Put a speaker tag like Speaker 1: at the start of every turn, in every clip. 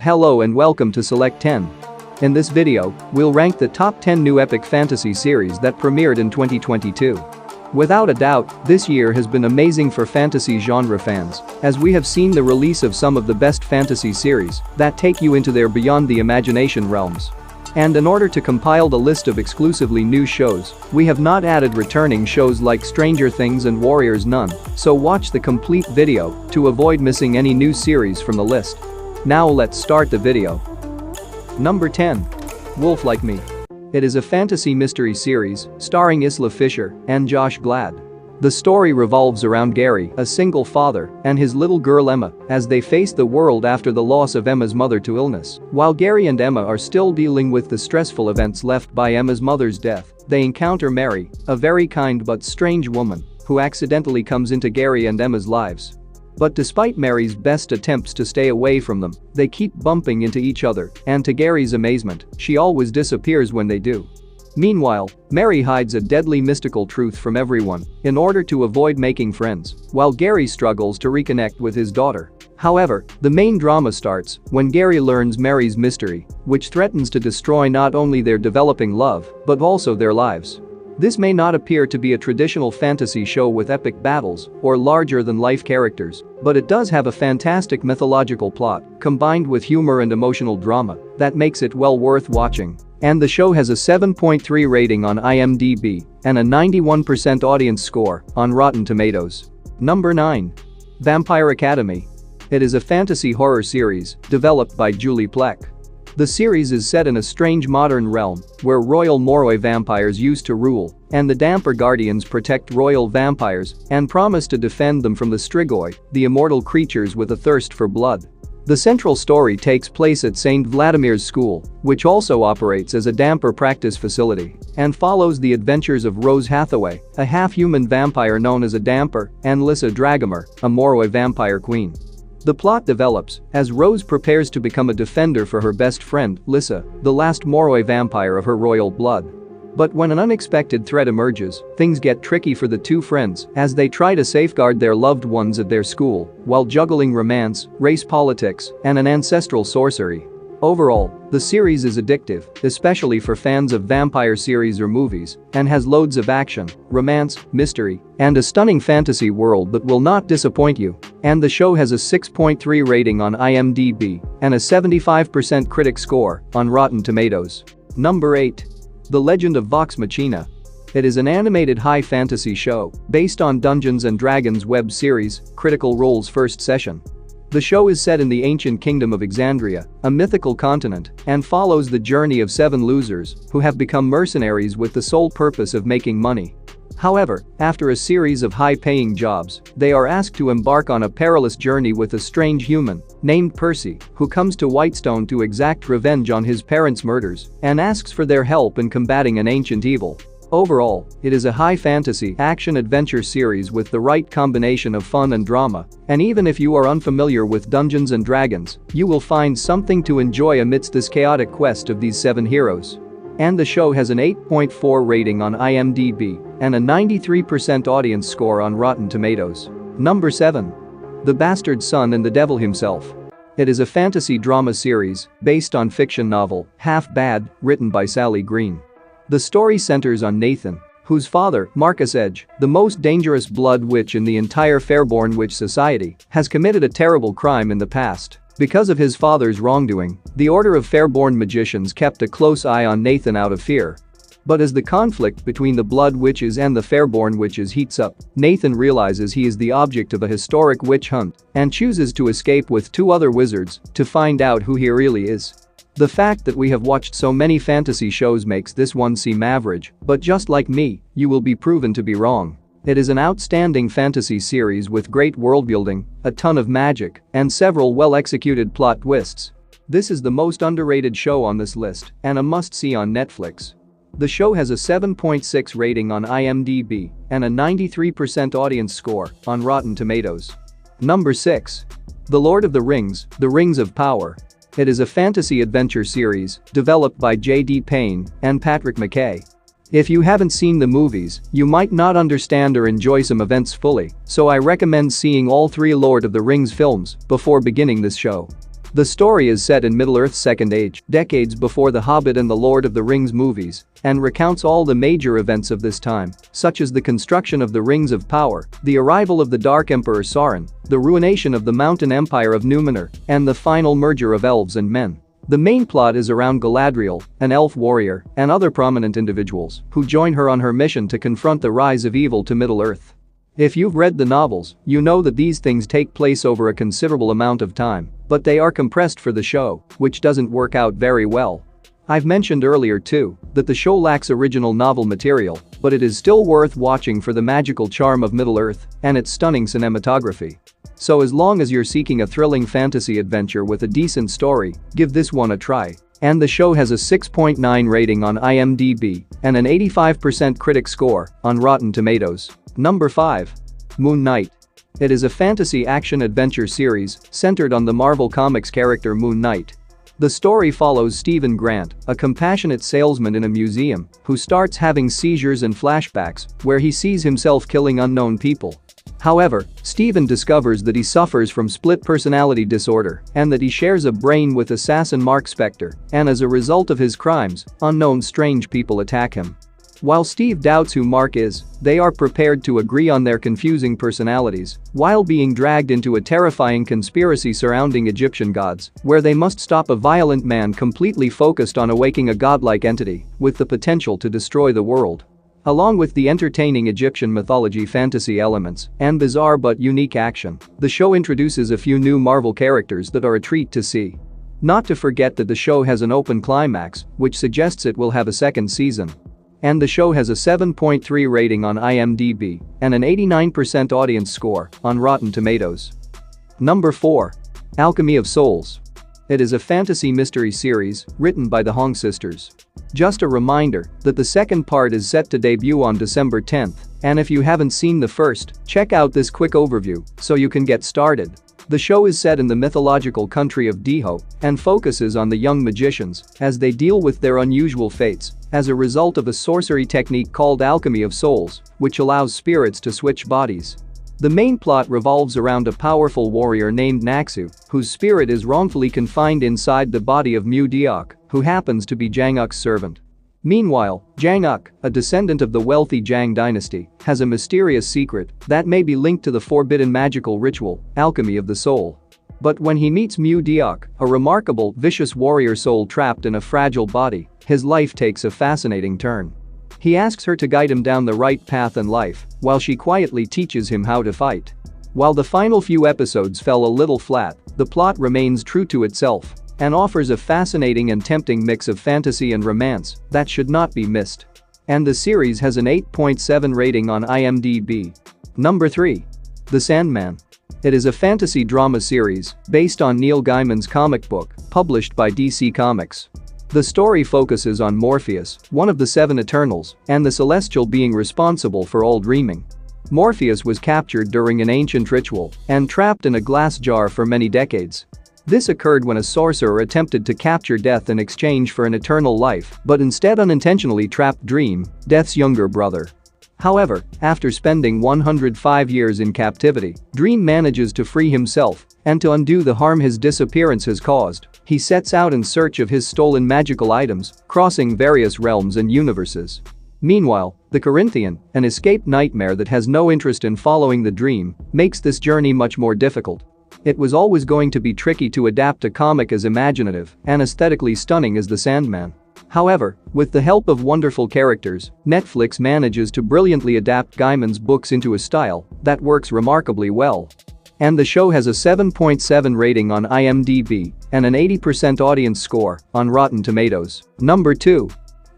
Speaker 1: Hello and welcome to Select 10. In this video, we'll rank the top 10 new epic fantasy series that premiered in 2022. Without a doubt, this year has been amazing for fantasy genre fans, as we have seen the release of some of the best fantasy series that take you into their beyond the imagination realms. And in order to compile the list of exclusively new shows, we have not added returning shows like Stranger Things and Warrior Nun, so watch the complete video to avoid missing any new series from the list. Now let's start the video. Number 10. Wolf Like Me. It is a fantasy mystery series starring Isla Fisher and Josh Gad. The story revolves around Gary, a single father, and his little girl Emma as they face the world after the loss of Emma's mother to illness. While Gary and Emma are still dealing with the stressful events left by Emma's mother's death, they encounter Mary, a very kind but strange woman who accidentally comes into Gary and Emma's lives. But despite Mary's best attempts to stay away from them, they keep bumping into each other, and to Gary's amazement, she always disappears when they do. Meanwhile, Mary hides a deadly mystical truth from everyone in order to avoid making friends, while Gary struggles to reconnect with his daughter. However, the main drama starts when Gary learns Mary's mystery, which threatens to destroy not only their developing love, but also their lives. This may not appear to be a traditional fantasy show with epic battles or larger-than-life characters, but it does have a fantastic mythological plot, combined with humor and emotional drama, that makes it well worth watching. And the show has a 7.3 rating on IMDb and a 91% audience score on Rotten Tomatoes. Number 9. Vampire Academy. It is a fantasy horror series developed by Julie Plec. The series is set in a strange modern realm where royal Moroi vampires used to rule, and the Damper Guardians protect royal vampires and promise to defend them from the Strigoi, the immortal creatures with a thirst for blood. The central story takes place at St. Vladimir's School, which also operates as a Damper practice facility, and follows the adventures of Rose Hathaway, a half-human vampire known as a Damper, and Lissa Dragomir, a Moroi vampire queen. The plot develops as Rose prepares to become a defender for her best friend, Lissa, the last Moroi vampire of her royal blood. But when an unexpected threat emerges, things get tricky for the two friends as they try to safeguard their loved ones at their school while juggling romance, race politics, and an ancestral sorcery. Overall, the series is addictive, especially for fans of vampire series or movies, and has loads of action, romance, mystery, and a stunning fantasy world that will not disappoint you. And the show has a 6.3 rating on IMDb and a 75% critic score on Rotten Tomatoes. Number 8. The Legend of Vox Machina. It is an animated high fantasy show based on Dungeons & Dragons web series, Critical Role's first session. The show is set in the ancient kingdom of Exandria, a mythical continent, and follows the journey of 7 losers who have become mercenaries with the sole purpose of making money. However, after a series of high-paying jobs, they are asked to embark on a perilous journey with a strange human named Percy, who comes to Whitestone to exact revenge on his parents' murders and asks for their help in combating an ancient evil. Overall, it is a high fantasy action-adventure series with the right combination of fun and drama, and even if you are unfamiliar with Dungeons & Dragons, you will find something to enjoy amidst this chaotic quest of these 7 heroes. And the show has an 8.4 rating on IMDb and a 93% audience score on Rotten Tomatoes. Number 7. The Bastard Son and the Devil Himself. It is a fantasy drama series based on fiction novel, Half Bad, written by Sally Green. The story centers on Nathan, whose father, Marcus Edge, the most dangerous blood witch in the entire Fairborn witch society, has committed a terrible crime in the past. Because of his father's wrongdoing, the Order of Fairborn Magicians kept a close eye on Nathan out of fear. But as the conflict between the Blood Witches and the Fairborn Witches heats up, Nathan realizes he is the object of a historic witch hunt and chooses to escape with 2 other wizards to find out who he really is. The fact that we have watched so many fantasy shows makes this one seem average, but just like me, you will be proven to be wrong. It is an outstanding fantasy series with great worldbuilding, a ton of magic, and several well-executed plot twists. This is the most underrated show on this list and a must-see on Netflix. The show has a 7.6 rating on IMDb and a 93% audience score on Rotten Tomatoes. Number 6. The Lord of the Rings, The Rings of Power. It is a fantasy adventure series developed by J.D. Payne and Patrick McKay. If you haven't seen the movies, you might not understand or enjoy some events fully, so I recommend seeing all 3 Lord of the Rings films before beginning this show. The story is set in Middle-earth's Second Age, decades before The Hobbit and The Lord of the Rings movies, and recounts all the major events of this time, such as the construction of the Rings of Power, the arrival of the Dark Emperor Sauron, the ruination of the Mountain Empire of Númenor, and the final merger of elves and men. The main plot is around Galadriel, an elf warrior, and other prominent individuals who join her on her mission to confront the rise of evil to Middle-earth. If you've read the novels, you know that these things take place over a considerable amount of time, but they are compressed for the show, which doesn't work out very well. I've mentioned earlier too that the show lacks original novel material, but it is still worth watching for the magical charm of Middle-earth and its stunning cinematography. So as long as you're seeking a thrilling fantasy adventure with a decent story, give this one a try. And the show has a 6.9 rating on IMDb and an 85% critic score on Rotten Tomatoes. Number 5. Moon Knight. It is a fantasy action-adventure series centered on the Marvel Comics character Moon Knight. The story follows Stephen Grant, a compassionate salesman in a museum who starts having seizures and flashbacks where he sees himself killing unknown people. However, Stephen discovers that he suffers from split personality disorder and that he shares a brain with assassin Mark Spector, and as a result of his crimes, unknown strange people attack him. While Steve doubts who Mark is, they are prepared to agree on their confusing personalities while being dragged into a terrifying conspiracy surrounding Egyptian gods, where they must stop a violent man completely focused on awaking a godlike entity with the potential to destroy the world. Along with the entertaining Egyptian mythology fantasy elements and bizarre but unique action, the show introduces a few new Marvel characters that are a treat to see. Not to forget that the show has an open climax, which suggests it will have a second season. And the show has a 7.3 rating on IMDb and an 89% audience score on Rotten Tomatoes. Number 4. Alchemy of Souls. It is a fantasy mystery series written by the Hong sisters. Just a reminder that the second part is set to debut on December 10th, and if you haven't seen the first, check out this quick overview so you can get started. The show is set in the mythological country of Diho and focuses on the young magicians as they deal with their unusual fates as a result of a sorcery technique called Alchemy of Souls, which allows spirits to switch bodies. The main plot revolves around a powerful warrior named Naxu, whose spirit is wrongfully confined inside the body of PEACOCK, who happens to be Jang-uk's servant. Meanwhile, Jang-uk, a descendant of the wealthy Jang dynasty, has a mysterious secret that may be linked to the forbidden magical ritual, Alchemy of the Soul. But when he meets PEACOCK, a remarkable, vicious warrior soul trapped in a fragile body, his life takes a fascinating turn. He asks her to guide him down the right path in life, while she quietly teaches him how to fight. While the final few episodes fell a little flat, the plot remains true to itself and offers a fascinating and tempting mix of fantasy and romance that should not be missed. And the series has an 8.7 rating on IMDb. Number 3. The Sandman. It is a fantasy drama series based on Neil Gaiman's comic book, published by DC Comics. The story focuses on Morpheus, one of the Seven Eternals, and the celestial being responsible for all dreaming. Morpheus was captured during an ancient ritual and trapped in a glass jar for many decades. This occurred when a sorcerer attempted to capture Death in exchange for an eternal life, but instead unintentionally trapped Dream, Death's younger brother. However, after spending 105 years in captivity, Dream manages to free himself, and to undo the harm his disappearance has caused, he sets out in search of his stolen magical items, crossing various realms and universes. Meanwhile, the Corinthian, an escaped nightmare that has no interest in following the dream, makes this journey much more difficult. It was always going to be tricky to adapt a comic as imaginative and aesthetically stunning as The Sandman. However, with the help of wonderful characters, Netflix manages to brilliantly adapt Gaiman's books into a style that works remarkably well. And the show has a 7.7 rating on IMDb and an 80% audience score on Rotten Tomatoes. Number 2.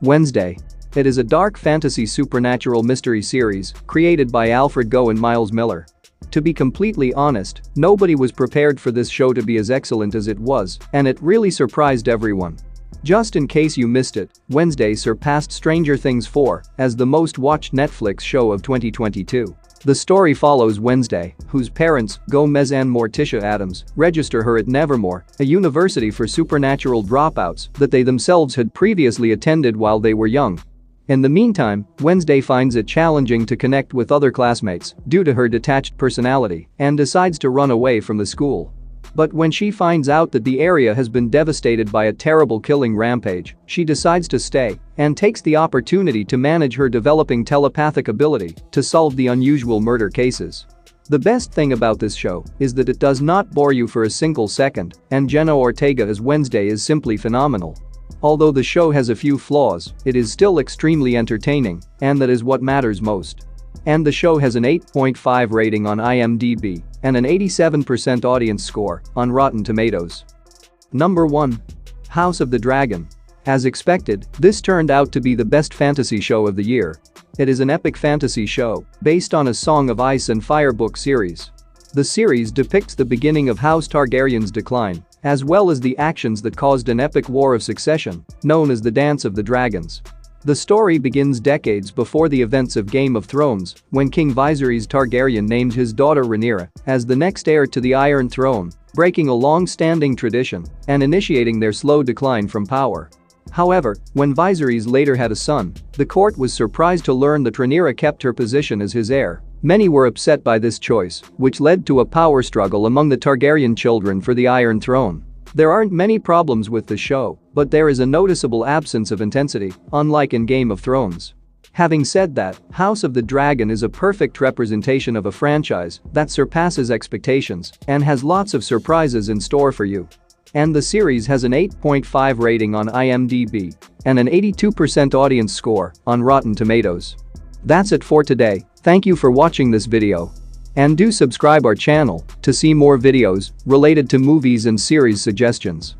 Speaker 1: Wednesday. It is a dark fantasy supernatural mystery series created by Alfred Goh and Miles Miller. To be completely honest, nobody was prepared for this show to be as excellent as it was, and it really surprised everyone. Just in case you missed it, Wednesday surpassed Stranger Things 4 as the most watched Netflix show of 2022. The story follows Wednesday, whose parents, Gomez and Morticia Adams, register her at Nevermore, a university for supernatural dropouts that they themselves had previously attended while they were young. In the meantime, Wednesday finds it challenging to connect with other classmates due to her detached personality and decides to run away from the school. But when she finds out that the area has been devastated by a terrible killing rampage, she decides to stay and takes the opportunity to manage her developing telepathic ability to solve the unusual murder cases. The best thing about this show is that it does not bore you for a single second, and Jenna Ortega as Wednesday is simply phenomenal. Although the show has a few flaws, it is still extremely entertaining, and that is what matters most. And the show has an 8.5 rating on IMDb and an 87% audience score on Rotten Tomatoes. Number 1. House of the Dragon. As expected, this turned out to be the best fantasy show of the year. It is an epic fantasy show based on a Song of Ice and Fire book series. The series depicts the beginning of House Targaryen's decline, as well as the actions that caused an epic war of succession, known as the Dance of the Dragons. The story begins decades before the events of Game of Thrones, when King Viserys Targaryen named his daughter Rhaenyra as the next heir to the Iron Throne, breaking a long-standing tradition and initiating their slow decline from power. However, when Viserys later had a son, the court was surprised to learn that Rhaenyra kept her position as his heir. Many were upset by this choice, which led to a power struggle among the Targaryen children for the Iron Throne. There aren't many problems with the show, but there is a noticeable absence of intensity, unlike in Game of Thrones. Having said that, House of the Dragon is a perfect representation of a franchise that surpasses expectations and has lots of surprises in store for you. And the series has an 8.5 rating on IMDb and an 82% audience score on Rotten Tomatoes. That's it for today. Thank you for watching this video. And do subscribe our channel to see more videos related to movies and series suggestions.